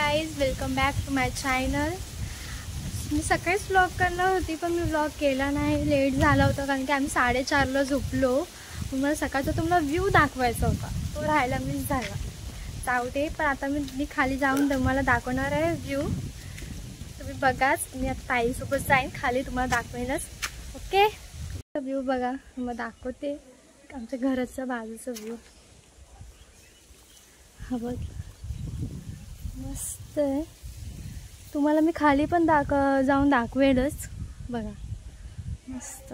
Guys, welcome back to my channel. मी सकाळीच vlog करणार होती पण मी व्लॉग केला नाही, लेट झाला होता कारण की आम्ही 4:30ला झोपलो. मला सकाळचा तुम्हाला व्ह्यू दाखवायचा होता, तो राहायला मिस झाला. जाऊ दे, पण आता मी खाली जाऊन तुम्हाला दाखवणार आहे व्ह्यू. तुम्ही बघाच, मी आता ताईसोबत जाईन खाली, तुम्हाला दाखवेनच. ओके, व्ह्यू बघा, तुम्हाला दाखवते आमच्या घराच्या बाजूचा व्ह्यू. हा बघ, मस्त आहे. तुम्हाला मी खाली पण जाऊन दाखवेलच. बघा मस्त.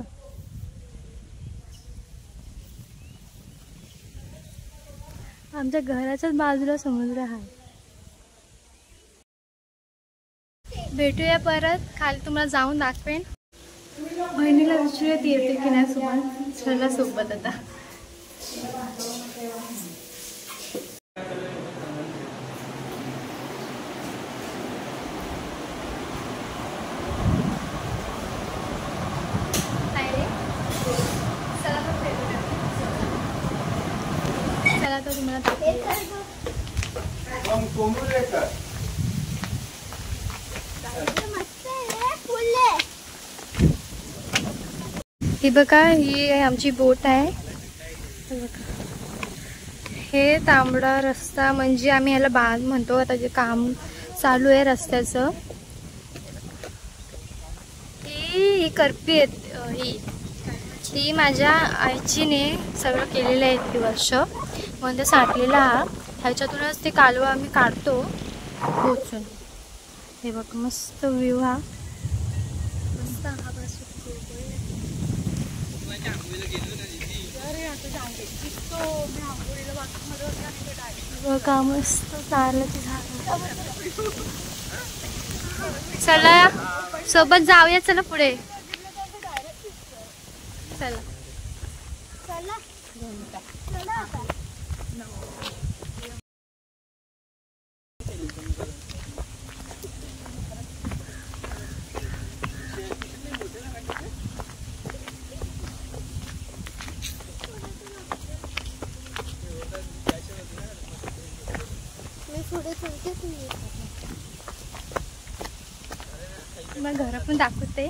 आमच्या घराच्याच बाजूला समुद्र आहे. भेटूया परत, खाली तुम्हाला जाऊन दाखवेन. बहिणीला विचारूयात येते की नाही सोबत. चला सोबत आता. तर तुम्हाला ही बघा, ही आमची बोट आहे. हे तांबडा रस्ता म्हणजे आम्ही ह्याला बांध म्हणतो. आता जे काम चालू आहे रस्त्याचं. ही करपी आहे. ही माझ्या आईचीने सगळं केलेलं आहे इतकी वर्ष, म्हणून ते साठलेलं हा. ह्याच्यातूनच ते कालवा आम्ही काढतो पोचून. हे बघ मस्त व्ह्यू हा. मस्त हा बघा, मस्त कारल्याची झाड. चला सोबत जाऊया, चला पुढे चला. मला घर पण दाखवते.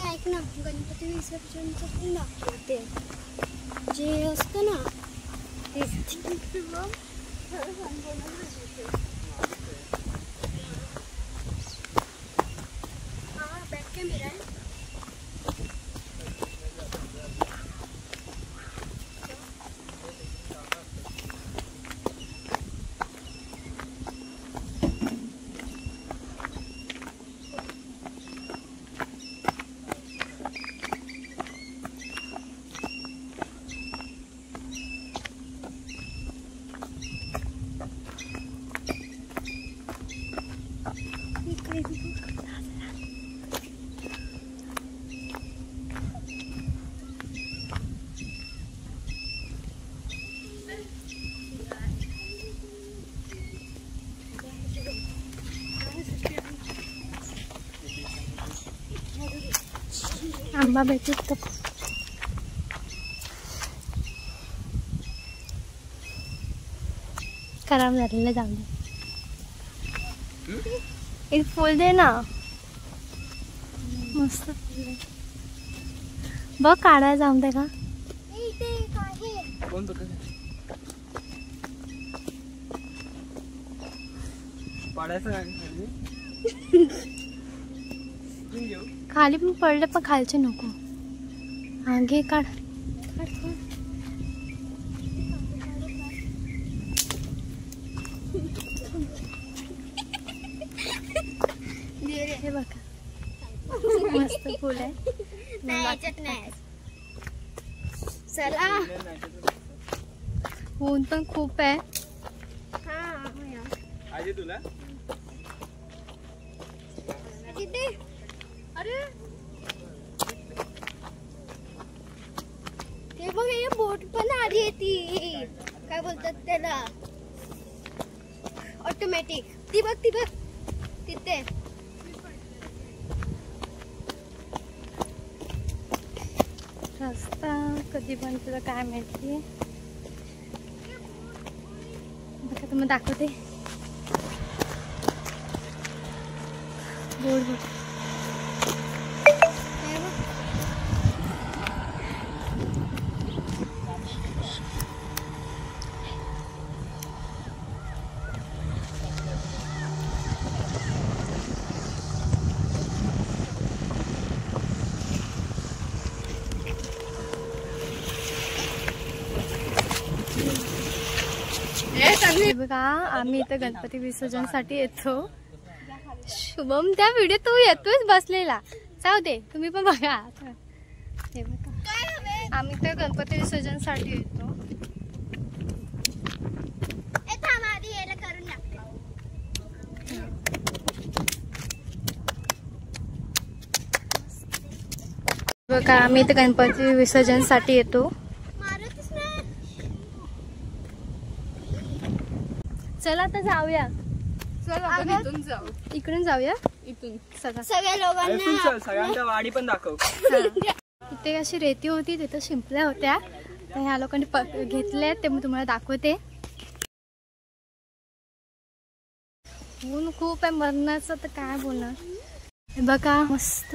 ऐक ना, गणपती विसर्जनचं पण दाखवते जे असतं ना ते. बॅक कॅमेरा आहे. आंबा भेटत खराब झालेलं. जाऊ दे, एक फुल दे ना. मस्त फुल आहे बघ, काढायला जाऊन दे का. खाली पण पडले, पण खालचे नको. हा घे, काढ. हे बघा मस्त फुल आहे. चला, ऊन पण खूप आहे. अरे ते बघ, हे बोट पण आली आहे. ती काय बोलतात त्याला, ऑटोमॅटिक. ती बघ तिथे. रस्ता कधी पण तुला काय माहिती. बघा तुम्हाला दाखवते. गोड गोड बघा. आम्ही इथं गणपती विसर्जनसाठी येतो. शुभम त्या व्हिडिओ तू येतोच बसलेला. जाऊ दे तुम्ही पण बघा. हे बघा आम्ही तर गणपती विसर्जनसाठी येतो. बघा आम्ही इथं गणपती विसर्जनसाठी येतो. चला आता जाऊया. इथून जाऊ. इकडून जाऊया. इथून सगळ्या लोकांना सगळ्यांच्या वाडी पण दाखव. इथे अशी रेती होती तिथं शिंपल्या होत्या तर ह्या लोकांनी घेतल्या ते मी तुम्हाला दाखवते. ऊन खूप आहे मरणाचं तर काय बोलणार. बघा मस्त